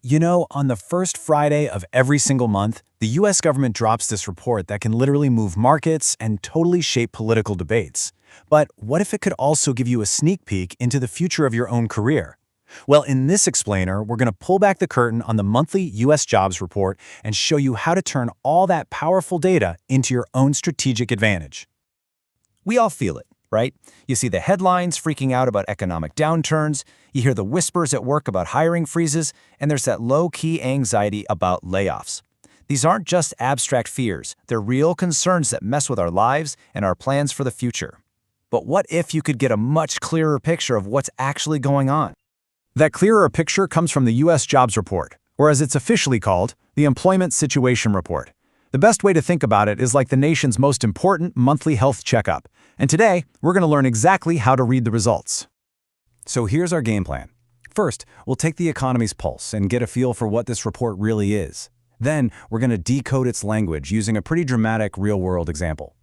You know, on the first Friday of every single month, the US government drops this report that can literally move markets and totally shape political debates. But what if it could also give you a sneak peek into the future of your own career? Well, in this explainer, we're going to pull back the curtain on the monthly US jobs report and show you how to turn all that powerful data into your own strategic advantage. We all feel it, right? You see the headlines freaking out about economic downturns, you hear the whispers at work about hiring freezes, and there's that low-key anxiety about layoffs. These aren't just abstract fears, they're real concerns that mess with our lives and our plans for the future. But what if you could get a much clearer picture of what's actually going on? That clearer picture comes from the US jobs report, or as it's officially called, the Employment Situation Report. The best way to think about it is like the nation's most important monthly health checkup. And today, we're going to learn exactly how to read the results. So here's our game plan. First, we'll take the economy's pulse and get a feel for what this report really is. Then, we're going to decode its language using a pretty dramatic real-world example.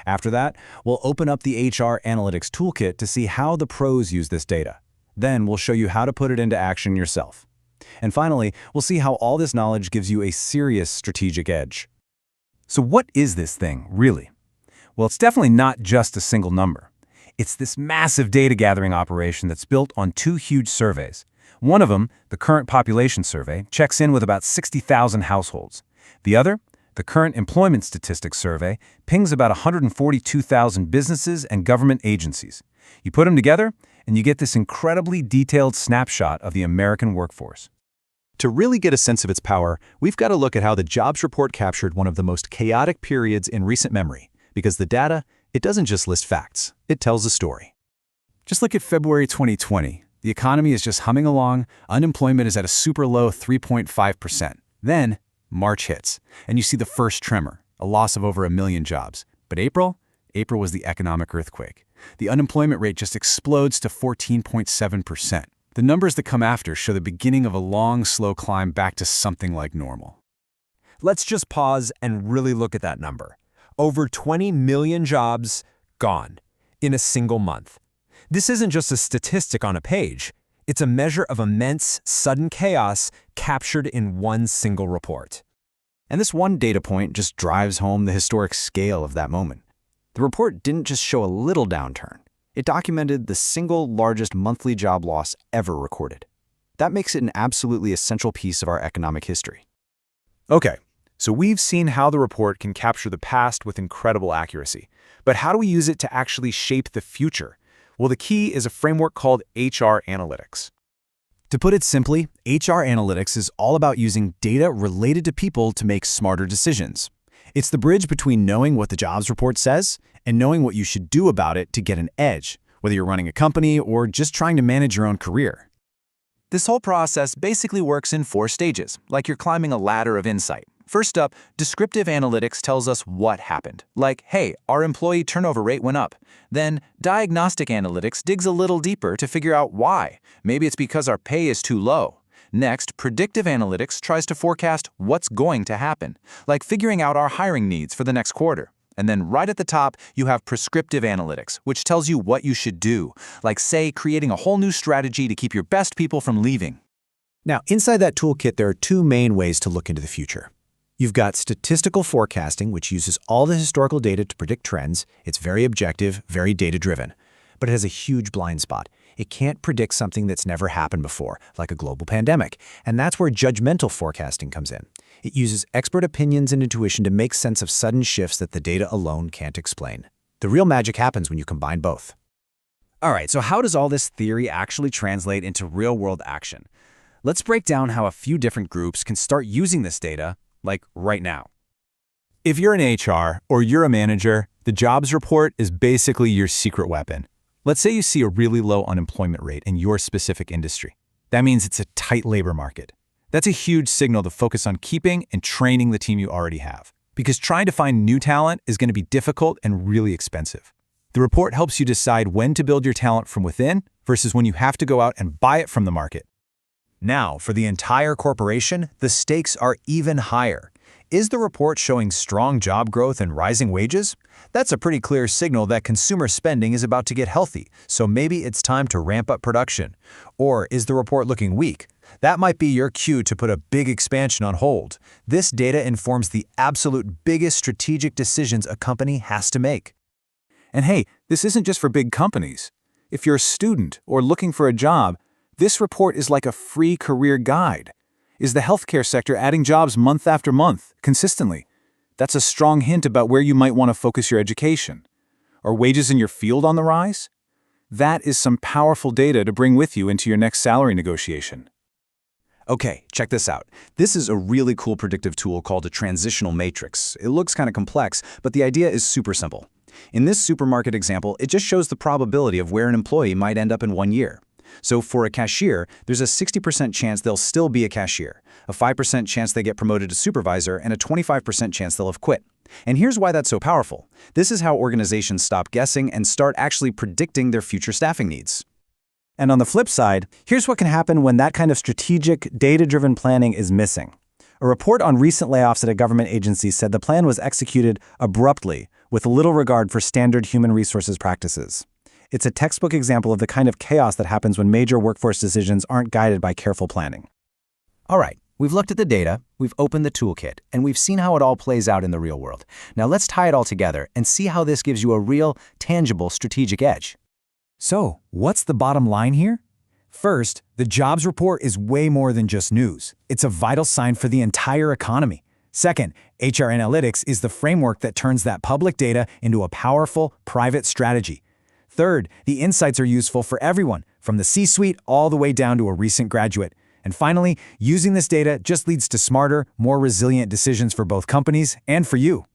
After that, we'll open up the HR Analytics toolkit to see how the pros use this data. Then, we'll show you how to put it into action yourself. And finally, we'll see how all this knowledge gives you a serious strategic edge. So what is this thing, really? Well, it's definitely not just a single number. It's this massive data gathering operation that's built on two huge surveys. One of them, the Current Population Survey, checks in with about 60,000 households. The other, the Current Employment Statistics Survey, pings about 142,000 businesses and government agencies. You put them together, and you get this incredibly detailed snapshot of the American workforce. To really get a sense of its power, we've got to look at how the jobs report captured one of the most chaotic periods in recent memory, because the data, it doesn't just list facts, it tells a story. Just look at February 2020. The economy is just humming along, unemployment is at a super low 3.5%. Then, March hits, and you see the first tremor, a loss of over 1 million jobs. But April was the economic earthquake. The unemployment rate just explodes to 14.7%. The numbers that come after show the beginning of a long, slow climb back to something like normal. Let's just pause and really look at that number. Over 20 million jobs gone in a single month. This isn't just a statistic on a page. It's a measure of immense, sudden chaos captured in one single report. And this one data point just drives home the historic scale of that moment. The report didn't just show a little downturn. It documented the single largest monthly job loss ever recorded. That makes it an absolutely essential piece of our economic history. Okay, so we've seen how the report can capture the past with incredible accuracy. But how do we use it to actually shape the future? Well, the key is a framework called HR Analytics. To put it simply, HR Analytics is all about using data related to people to make smarter decisions. It's the bridge between knowing what the jobs report says and knowing what you should do about it to get an edge, whether you're running a company or just trying to manage your own career. This whole process basically works in 4 stages, like you're climbing a ladder of insight. First up, descriptive analytics tells us what happened, like, hey, our employee turnover rate went up. Then, diagnostic analytics digs a little deeper to figure out why. Maybe it's because our pay is too low. Next, predictive analytics tries to forecast what's going to happen, like figuring out our hiring needs for the next quarter. And then right at the top, you have prescriptive analytics, which tells you what you should do, like, say, creating a whole new strategy to keep your best people from leaving. Now, inside that toolkit, there are 2 main ways to look into the future. You've got statistical forecasting, which uses all the historical data to predict trends. It's very objective, very data-driven. But it has a huge blind spot. It can't predict something that's never happened before, like a global pandemic. And that's where judgmental forecasting comes in. It uses expert opinions and intuition to make sense of sudden shifts that the data alone can't explain. The real magic happens when you combine both. All right, so how does all this theory actually translate into real-world action? Let's break down how a few different groups can start using this data, like right now. If you're in HR or you're a manager, the jobs report is basically your secret weapon. Let's say you see a really low unemployment rate in your specific industry. That means it's a tight labor market. That's a huge signal to focus on keeping and training the team you already have, because trying to find new talent is going to be difficult and really expensive. The report helps you decide when to build your talent from within versus when you have to go out and buy it from the market. Now, for the entire corporation, the stakes are even higher. Is the report showing strong job growth and rising wages? That's a pretty clear signal that consumer spending is about to get healthy, so maybe it's time to ramp up production. Or is the report looking weak? That might be your cue to put a big expansion on hold. This data informs the absolute biggest strategic decisions a company has to make. And hey, this isn't just for big companies. If you're a student or looking for a job, this report is like a free career guide. Is the healthcare sector adding jobs month after month, consistently? That's a strong hint about where you might want to focus your education. Are wages in your field on the rise? That is some powerful data to bring with you into your next salary negotiation. Okay, check this out. This is a really cool predictive tool called a transitional matrix. It looks kind of complex, but the idea is super simple. In this supermarket example, it just shows the probability of where an employee might end up in 1 year. So for a cashier, there's a 60% chance they'll still be a cashier, a 5% chance they get promoted to supervisor, and a 25% chance they'll have quit. And here's why that's so powerful. This is how organizations stop guessing and start actually predicting their future staffing needs. And on the flip side, here's what can happen when that kind of strategic, data-driven planning is missing. A report on recent layoffs at a government agency said the plan was executed abruptly, with little regard for standard human resources practices. It's a textbook example of the kind of chaos that happens when major workforce decisions aren't guided by careful planning. All right, we've looked at the data, we've opened the toolkit, and we've seen how it all plays out in the real world. Now let's tie it all together and see how this gives you a real, tangible strategic edge. So, what's the bottom line here? First, the jobs report is way more than just news. It's a vital sign for the entire economy. Second, HR analytics is the framework that turns that public data into a powerful, private strategy. Third, the insights are useful for everyone, from the C-suite all the way down to a recent graduate. And finally, using this data just leads to smarter, more resilient decisions for both companies and for you.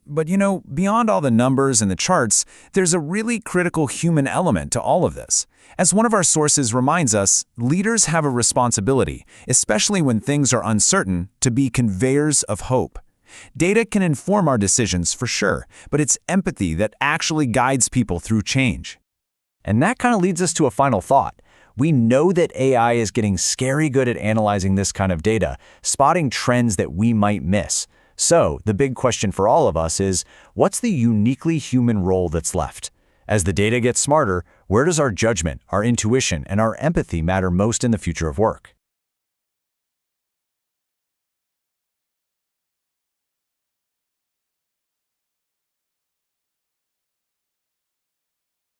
But beyond all the numbers and the charts, there's a really critical human element to all of this. As one of our sources reminds us, leaders have a responsibility, especially when things are uncertain, to be conveyors of hope. Data can inform our decisions for sure, but it's empathy that actually guides people through change. And that kind of leads us to a final thought. We know that AI is getting scary good at analyzing this kind of data, spotting trends that we might miss. So, the big question for all of us is, what's the uniquely human role that's left? As the data gets smarter, where does our judgment, our intuition, and our empathy matter most in the future of work?